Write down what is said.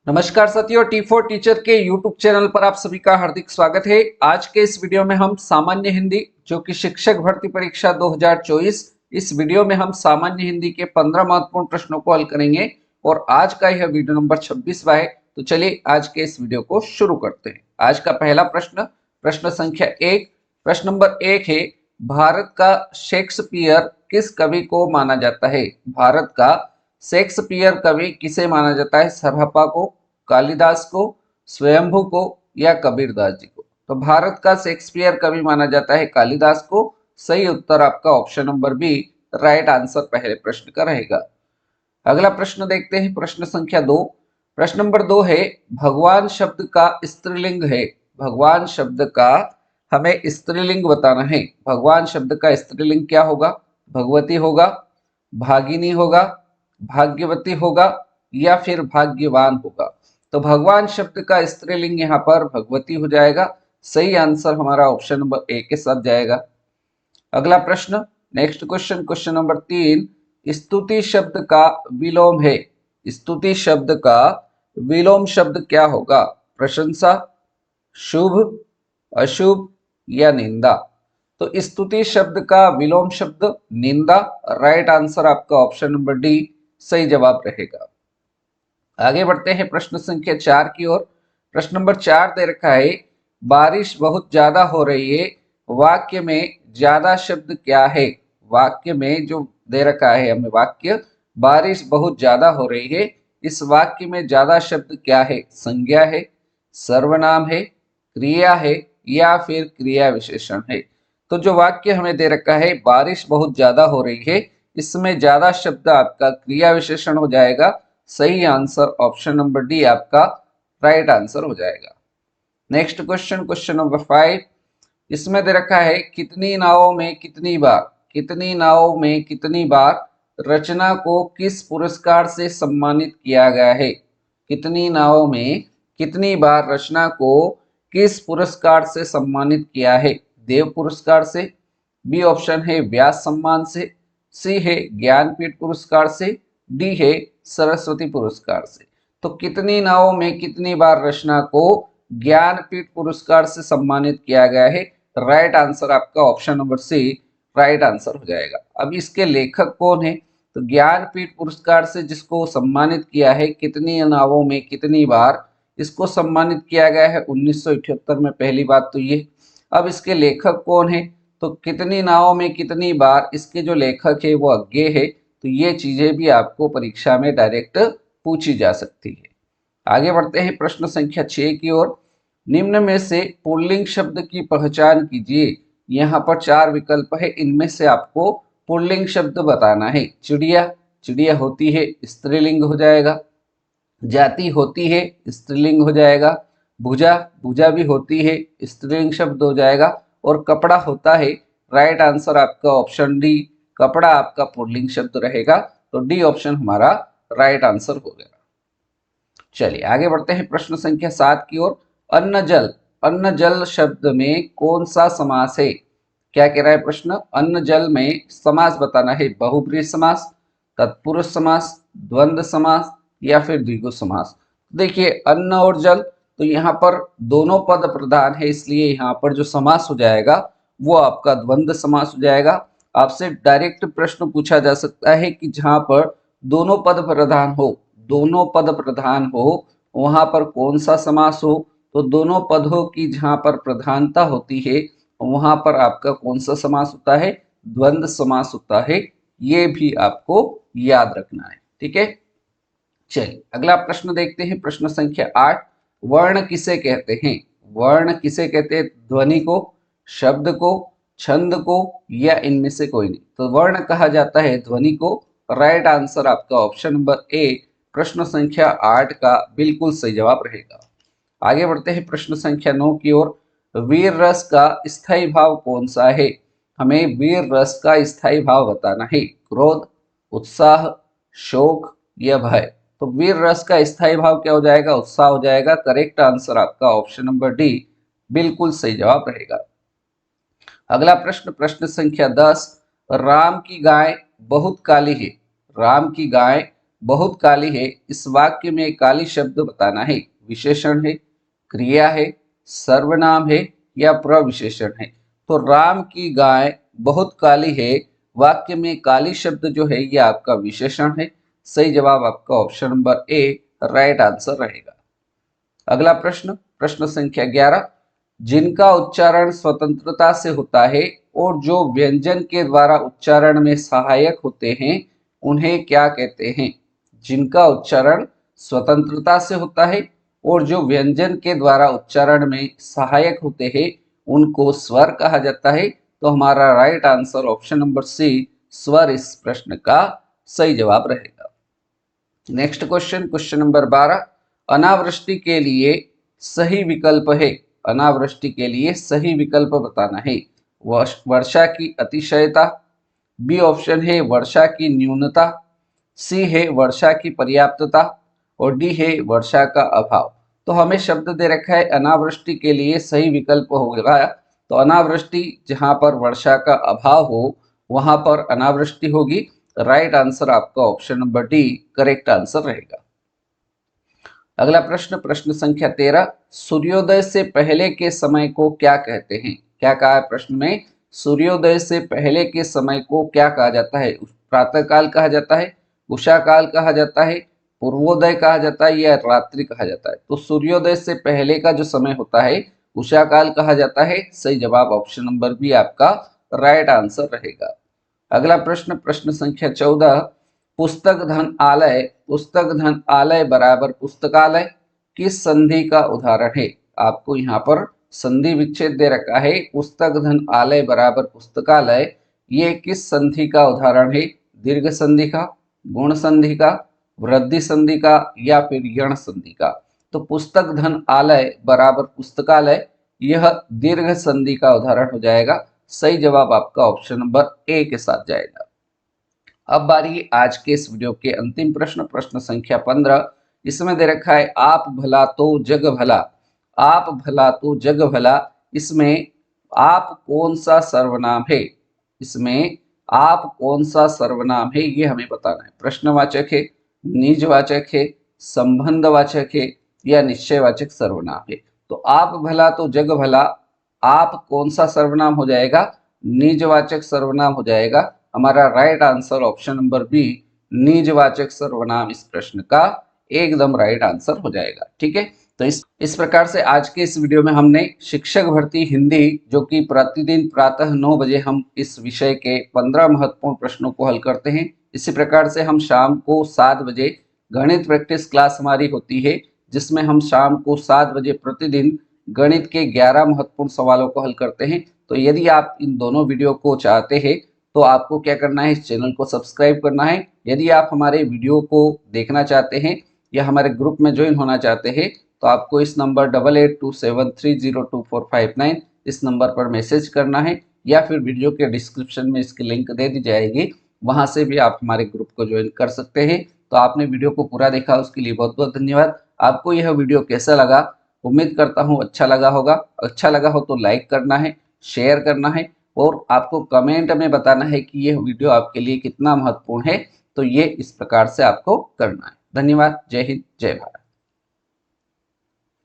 नमस्कार साथियों, T4 teacher के YouTube चैनल पर आप सभी का हार्दिक स्वागत है। आज के इस वीडियो में हम सामान्य हिंदी जो कि शिक्षक भर्ती परीक्षा 2024, इस वीडियो में हम सामान्य हिंदी के 15 महत्वपूर्ण प्रश्नों को हल करेंगे और आज का यह वीडियो नंबर 26वां है। तो चलिए आज के इस वीडियो को शुरू करते हैं। आज का पहला प्रश्न, प्रश्न संख्या 1। प्रश्न नंबर 1 है, भारत का शेक्सपियर किस कवि को माना जाता है? भारत का शेक्सपियर कवि किसे माना जाता है? सरहप्पा को, कालिदास को, स्वयंभू को या कबीरदास जी को? तो भारत का शेक्सपियर कवि माना जाता है कालिदास को। सही उत्तर आपका option number B, right answer पहले प्रश्न का रहेगा। अगला प्रश्न देखते हैं, प्रश्न संख्या 2। प्रश्न नंबर 2 है, भगवान शब्द का स्त्रीलिंग है। भगवान शब्द का हमें स्त्रीलिंग बताना है। भगवान शब्द का स्त्रीलिंग क्या होगा? भगवती होगा, भागिनी होगा, भाग्यवती होगा या फिर भाग्यवान होगा? तो भगवान शब्द का स्त्रीलिंग यहाँ पर भगवती हो जाएगा। सही आंसर हमारा ऑप्शन नंबर ए के साथ जाएगा। अगला प्रश्न, नेक्स्ट क्वेश्चन, क्वेश्चन नंबर 3। स्तुति शब्द का विलोम है। स्तुति शब्द का विलोम शब्द क्या होगा? प्रशंसा, शुभ, अशुभ या निंदा? तो स्तुति शब्द का विलोम शब्द निंदा। राइट आंसर आपका ऑप्शन नंबर डी सही जवाब रहेगा। आगे बढ़ते हैं प्रश्न संख्या 4 की ओर। प्रश्न नंबर 4 दे रखा है, बारिश बहुत ज्यादा हो रही है, वाक्य में ज्यादा शब्द क्या है? वाक्य में जो दे रखा है हमें वाक्य, बारिश बहुत ज्यादा हो रही है, इस वाक्य में ज्यादा शब्द क्या है? संज्ञा है, सर्वनाम है, क्रिया है या फिर क्रिया विशेषण है? तो जो वाक्य हमें दे रखा है बारिश बहुत ज्यादा हो रही है, इसमें ज्यादा शब्द आपका क्रिया विशेषण हो जाएगा। सही आंसर ऑप्शन नंबर डी आपका राइट आंसर हो जाएगा। Next question, question number 5। इसमें दे रखा है, कितनी नावों में कितनी बार, कितनी नावों में कितनी बार रचना को किस पुरस्कार से सम्मानित किया गया है? कितनी नावों में कितनी बार रचना को किस पुरस्कार से सम्मानित किया है? देव पुरस्कार से, बी ऑप्शन है व्यास सम्मान से, सी है ज्ञानपीठ पुरस्कार से, डी है सरस्वती पुरस्कार से। तो कितनी नावों में कितनी बार रचना को ज्ञानपीठ पुरस्कार से सम्मानित किया गया है? राइट आंसर आपका option number C right answer हो जाएगा। अब इसके लेखक कौन है? तो ज्ञानपीठ पुरस्कार से जिसको सम्मानित किया है, कितनी नावों में कितनी बार इसको सम्मानित किया गया है 1978 में, पहली बात तो ये। अब इसके लेखक कौन है? तो कितनी नावों में कितनी बार, इसके जो लेखक है वो अज्ञेय है। तो ये चीजें भी आपको परीक्षा में डायरेक्ट पूछी जा सकती है। आगे बढ़ते हैं प्रश्न संख्या 6 की ओर। निम्न में से पुल्लिंग शब्द की पहचान कीजिए। यहाँ पर 4 विकल्प है, इनमें से आपको पुल्लिंग शब्द बताना है। चिड़िया, चिड़िया होती है, स्त्रीलिंग हो जाएगा। जाति होती है, स्त्रीलिंग हो जाएगा। भुजा, भुजा भी होती है, स्त्रीलिंग शब्द हो जाएगा। और कपड़ा होता है। राइट आंसर आपका ऑप्शन डी, कपड़ा आपका पुल्लिंग शब्द रहेगा। तो डी ऑप्शन हमारा राइट आंसर हो गया। चलिए आगे बढ़ते हैं प्रश्न संख्या 7 की ओर। अन्न जल, अन्न जल शब्द में कौन सा समास है? क्या कह रहा है प्रश्न? अन्न जल में समास बताना है। बहुब्रीहि समास, तत्पुरुष समास, द्वंद्व समास या फिर द्विगु समास? देखिए अन्न और जल, तो यहाँ पर दोनों पद प्रधान है, इसलिए यहाँ पर जो समास हो जाएगा वो आपका द्वंद्व समास हो जाएगा। आपसे डायरेक्ट प्रश्न पूछा जा सकता है कि जहां पर दोनों पद प्रधान हो, दोनों पद प्रधान हो, वहां पर कौन सा समास हो? तो दोनों पदों की जहां पर प्रधानता होती है वहां पर आपका कौन सा समास होता है? द्वंद्व समास होता है। ये भी आपको याद रखना है, ठीक है। चलिए अगला प्रश्न देखते हैं, प्रश्न संख्या 8। वर्ण किसे कहते हैं? वर्ण किसे कहते हैं? ध्वनि को, शब्द को, छंद को या इनमें से कोई नहीं? तो वर्ण कहा जाता है ध्वनि को। राइट आंसर आपका ऑप्शन नंबर ए प्रश्न संख्या 8 का बिल्कुल सही जवाब रहेगा। आगे बढ़ते हैं प्रश्न संख्या 9 की ओर। वीर रस का स्थायी भाव कौन सा है? हमें वीर रस का स्थायी भाव बताना है। क्रोध, उत्साह, शोक या भय? तो वीर रस का स्थायी भाव क्या हो जाएगा? उत्साह हो जाएगा। करेक्ट आंसर आपका ऑप्शन नंबर डी बिल्कुल सही जवाब रहेगा। अगला प्रश्न, प्रश्न संख्या 10। राम की गाय बहुत काली है। राम की गाय बहुत काली है, इस वाक्य में काली शब्द बताना है। विशेषण है, क्रिया है, सर्वनाम है या प्रविशेषण है। तो राम की गाय बहुत काली है, वाक्य में काली शब्द जो है ये आपका विशेषण है। सही जवाब आपका option number A right answer रहेगा। अगला प्रश्न, प्रश्न संख्या 11, जिनका उच्चारण स्वतंत्रता से होता है और जो व्यंजन के द्वारा उच्चारण में सहायक होते हैं उन्हें क्या कहते हैं? जिनका उच्चारण स्वतंत्रता से होता है और जो व्यंजन के द्वारा उच्चारण में सहायक होते हैं उनको स्वर कहा जाता है। तो हमारा right answer option number C स्वर इस प्रश्न का सही जवाब रहेगा। नेक्स्ट क्वेश्चन, क्वेश्चन नंबर 12, अनावृष्टि के लिए सही विकल्प है। अनावृष्टि के लिए सही विकल्प बताना है। वर्षा की अतिशयता, बी ऑप्शन है वर्षा की न्यूनता, सी है वर्षा की पर्याप्तता और डी है वर्षा का अभाव। तो हमें शब्द दे रखा है अनावृष्टि के लिए सही विकल्प होगा। तो अनावृष्टि जहां पर वर्षा का अभाव हो वहां पर अनावृष्टि होगी। राइट आंसर आपका option number D correct answer रहेगा। अगला प्रश्न, प्रश्न संख्या 13, सूर्योदय से पहले के समय को क्या कहते हैं? क्या कहा है प्रश्न में? सूर्योदय से पहले के समय को क्या कहा जाता है? प्रातः काल कहा जाता है, उषा काल कहा जाता है, पूर्वोदय कहा जाता है या रात्रि कहा जाता है? तो सूर्योदय से पहले का जो समय होता है उषा काल कहा जाता है। सही जवाब ऑप्शन नंबर बी आपका राइट आंसर रहेगा। अगला प्रश्न, प्रश्न संख्या 14, पुस्तक धन आलय, पुस्तक धन आलय बराबर पुस्तकालय किस संधि का उदाहरण है? आपको यहाँ पर संधि विच्छेद दे रखा है, पुस्तक धन आलय बराबर पुस्तकालय, ये किस संधि का उदाहरण है? दीर्घ संधि का, गुण संधि का, वृद्धि संधि का या फिर यण संधि का? तो पुस्तक धन आलय बराबर पुस्तकालय यह दीर्घ संधि का उदाहरण हो जाएगा। सही जवाब आपका ऑप्शन नंबर ए के साथ जाएगा। अब बारी आज के इस वीडियो के अंतिम प्रश्न, प्रश्न संख्या 15, इसमें दे रखा है आप भला तो जग भला, आप भला तो जग भला, इसमें आप कौन सा सर्वनाम है? इसमें आप कौन सा सर्वनाम है ये हमें बताना है। प्रश्नवाचक है, निजवाचक है, संबंधवाचक है या निश्चयवाचक सर्वनाम है? तो आप भला तो जग भला, आप कौन सा सर्वनाम हो जाएगा? निजवाचक सर्वनाम हो जाएगा। हमारा right answer option number B निजवाचक सर्वनाम इस प्रश्न का एकदम राइट आंसर हो जाएगा। ठीक है, तो इस प्रकार से आज के इस वीडियो में हमने शिक्षक भर्ती हिंदी, जो कि प्रतिदिन प्रातः 9 बजे हम इस विषय के 15 महत्वपूर्ण प्रश्नों को हल करते हैं। इसी प्रकार से हम शाम को 7 बजे गणित प्रैक्टिस क्लास हमारी होती है, जिसमें हम शाम को 7 बजे प्रतिदिन गणित के 11 महत्वपूर्ण सवालों को हल करते हैं। तो यदि आप इन दोनों वीडियो को चाहते हैं तो आपको क्या करना है, इस चैनल को सब्सक्राइब करना है। यदि आप हमारे वीडियो को देखना चाहते हैं या हमारे ग्रुप में ज्वाइन होना चाहते हैं तो आपको इस नंबर 8827302459 इस नंबर पर मैसेज करना है या फिर वीडियो के डिस्क्रिप्शन में इसकी लिंक दे दी जाएगी, वहां से भी आप हमारे ग्रुप को ज्वाइन कर सकते हैं। तो आपने वीडियो को पूरा देखा उसके लिए बहुत बहुत धन्यवाद। आपको यह वीडियो कैसा लगा? उम्मीद करता हूँ अच्छा लगा होगा। अच्छा लगा हो तो लाइक करना है, शेयर करना है और आपको कमेंट में बताना है कि यह वीडियो आपके लिए कितना महत्वपूर्ण है। तो ये इस प्रकार से आपको करना है। धन्यवाद। जय हिंद, जय भारत।